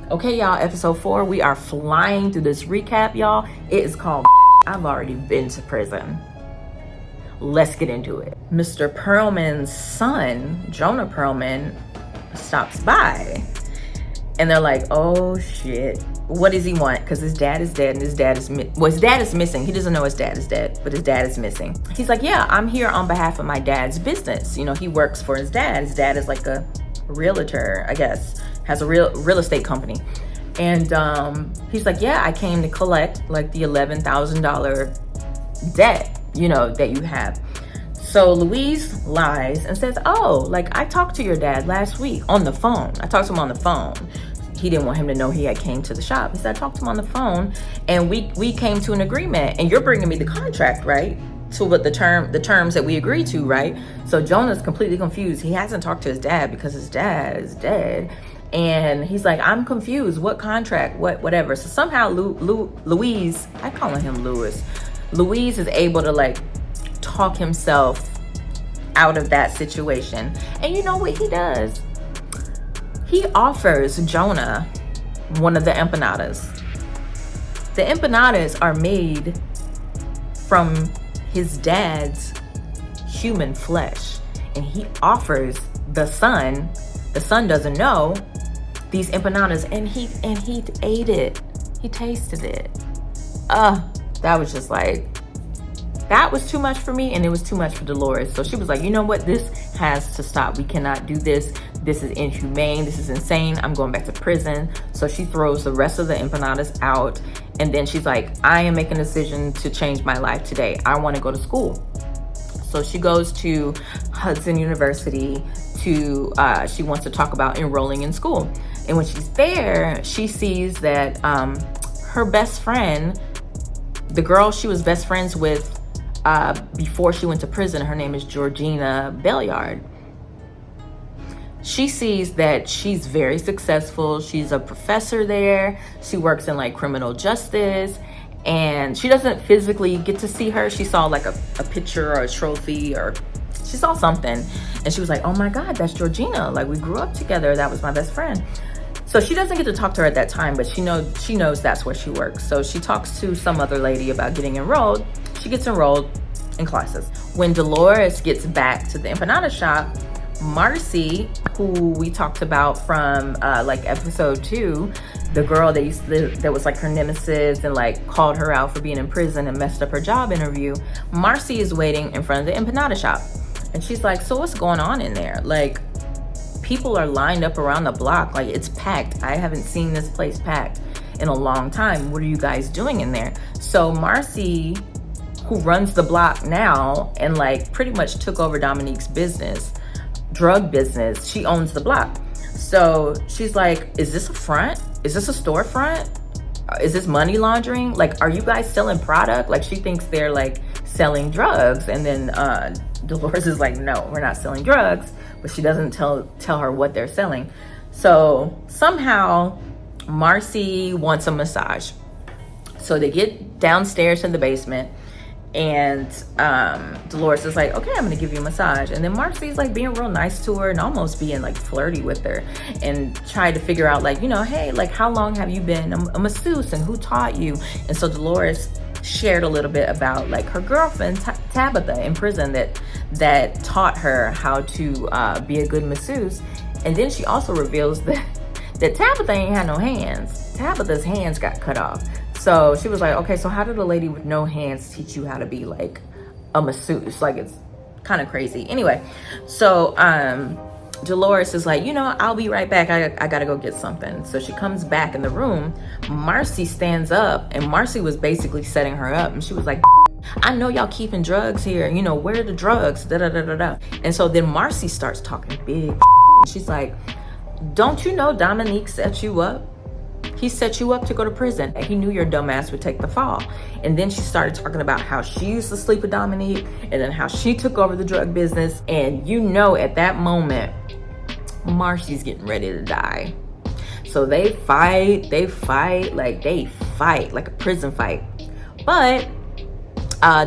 Okay, y'all, episode 4, we are flying through this recap, y'all. It is called I've Already Been to Prison. Let's get into it. Mr. Pearlman's son, Jonah Pearlman, stops by. And they're like, oh shit, what does he want? Because his dad is dead and his dad is missing. He doesn't know his dad is dead, but his dad is missing. He's like, yeah, I'm here on behalf of my dad's business. You know, he works for his dad. His dad is like a realtor, I guess, has a real estate company. And he's like, yeah, I came to collect like the $11,000 debt, you know, that you have. So Louise lies and says, oh, like I talked to your dad last week on the phone. I talked to him on the phone. He didn't want him to know he had came to the shop. He said, I talked to him on the phone and we came to an agreement, and you're bringing me the contract, right? To what the terms that we agreed to, right? So Jonah's completely confused. He hasn't talked to his dad because his dad is dead. And he's like, I'm confused. What contract? Whatever. So somehow Louise, I call him Louis. Louise is able to like talk himself out of that situation. And you know what he does? He offers Jonah one of the empanadas. The empanadas are made from his dad's human flesh. And he offers the son doesn't know, these empanadas, and he ate it. He tasted it. That was just like, that was too much for me, and it was too much for Dolores. So she was like, you know what? This has to stop. We cannot do this. This is inhumane. This is insane. I'm going back to prison. So she throws the rest of the empanadas out. And then she's like, I am making a decision to change my life today. I want to go to school. So she goes to Hudson University to, she wants to talk about enrolling in school. And when she's there, she sees that her best friend, the girl she was best friends with before she went to prison, her name is Georgina Bellyard. She sees that she's very successful. She's a professor there. She works in like criminal justice. And she doesn't physically get to see her. She saw like a picture or a trophy, or she saw something. And she was like, oh my God, that's Georgina. Like we grew up together. That was my best friend. So she doesn't get to talk to her at that time, but she knows that's where she works. So she talks to some other lady about getting enrolled. She gets enrolled in classes. When Dolores gets back to the empanada shop, Marcie, who we talked about from like episode 2, the girl that was like her nemesis and like called her out for being in prison and messed up her job interview, Marcie is waiting in front of the empanada shop. And she's like, so what's going on in there? Like, people are lined up around the block. Like, it's packed. I haven't seen this place packed in a long time. What are you guys doing in there? So Marcie, who runs the block now and like pretty much took over Dominique's business, drug business, she owns the block. So she's like, is this a front? Is this a storefront? Is this money laundering? Like, are you guys selling product? Like, she thinks they're like selling drugs. And then Dolores is like, no, we're not selling drugs. But she doesn't tell her what they're selling. So somehow Marcie wants a massage. So they get downstairs in the basement, and Dolores is like, okay, I'm gonna give you a massage. And then Marcie's like being real nice to her and almost being like flirty with her, and trying to figure out like, you know, hey, like how long have you been a masseuse and who taught you? And so Dolores shared a little bit about like her girlfriend Tabitha in prison that taught her how to be a good masseuse. And then she also reveals that Tabitha ain't had no hands. Tabitha's hands got cut off. So she was like, okay, so how did a lady with no hands teach you how to be like a masseuse? Like, it's kind of crazy. Anyway, so Dolores is like, you know, I'll be right back. I gotta go get something. So she comes back in the room. Marcie stands up, and Marcie was basically setting her up. And she was like, I know y'all keeping drugs here. You know, where are the drugs? Da da da da da. And so then Marcie starts talking big. And she's like, don't you know Dominique set you up? He set you up to go to prison. He knew your dumb ass would take the fall. And then she started talking about how she used to sleep with Dominique, and then how she took over the drug business. And you know, at that moment, Marcie's getting ready to die. So they fight like a prison fight. But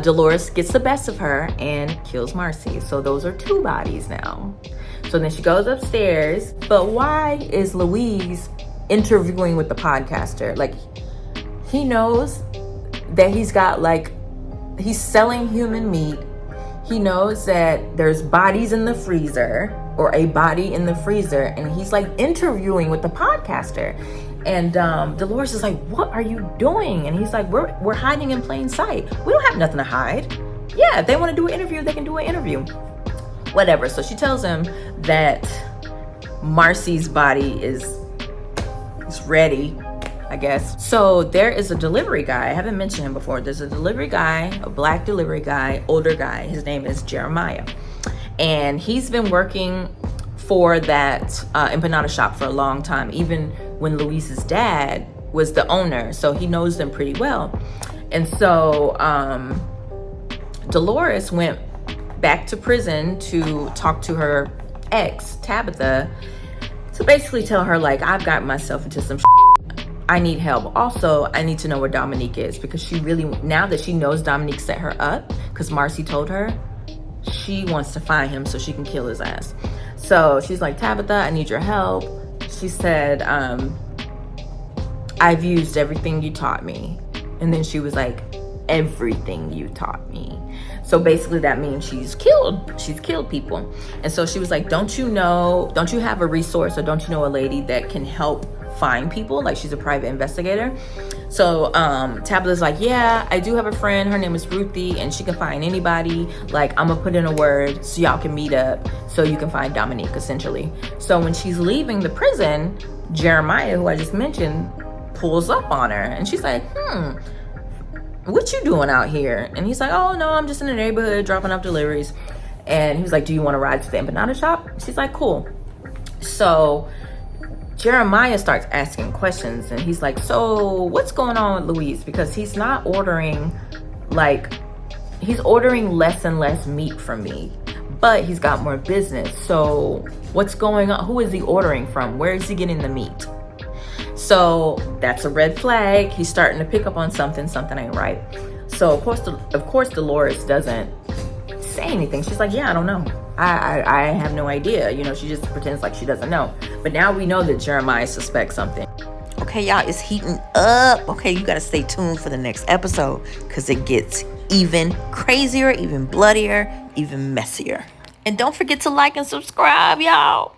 Dolores gets the best of her and kills Marcie. So those are 2 bodies now. So then she goes upstairs. But why is Louise interviewing with the podcaster. Like, he knows that he's got, like, he's selling human meat. He knows that there's bodies in the freezer, or a body in the freezer, and he's like interviewing with the podcaster. And Dolores is like, what are you doing? And he's like, we're hiding in plain sight. We don't have nothing to hide. Yeah, if they want to do an interview, they can do an interview. Whatever. So she tells him that Marcie's body is ready, I guess. So there is a delivery guy. I haven't mentioned him before. There's a delivery guy, a black delivery guy, older guy. His name is Jeremiah. And he's been working for that empanada shop for a long time, even when Luis's dad was the owner. So he knows them pretty well. And so Dolores went back to prison to talk to her ex, Tabitha, to basically tell her, like, I've got myself into some I need help. Also, I need to know where Dominique is, because she really, now that she knows Dominique set her up, because Marcie told her, she wants to find him so she can kill his ass. So she's like, Tabitha, I need your help. She said, I've used everything you taught me. And then she was like, everything you taught me. So basically that means she's killed people. And so she was like, don't you have a resource, or don't you know a lady that can help find people? Like, she's a private investigator. So Tabitha's like, yeah, I do have a friend. Her name is Ruthie, and she can find anybody. Like, I'm gonna put in a word so y'all can meet up so you can find Dominique, essentially. So when she's leaving the prison, Jeremiah, who I just mentioned, pulls up on her, and she's like, what you doing out here? And he's like, oh no, I'm just in the neighborhood dropping off deliveries. And he was like, do you want to ride to the empanada shop? She's like, cool. So Jeremiah starts asking questions, and he's like, so what's going on with Luis? Because he's not ordering, like, he's ordering less and less meat from me, but he's got more business. So what's going on? Who is he ordering from? Where is he getting the meat? So that's a red flag. He's starting to pick up on something ain't right. So of course Dolores doesn't say anything. She's like, yeah, I don't know. I have no idea. You know, she just pretends like she doesn't know. But now we know that Jeremiah suspects something. Okay, y'all, it's heating up. Okay, you gotta stay tuned for the next episode, because it gets even crazier, even bloodier, even messier. And don't forget to like and subscribe, y'all.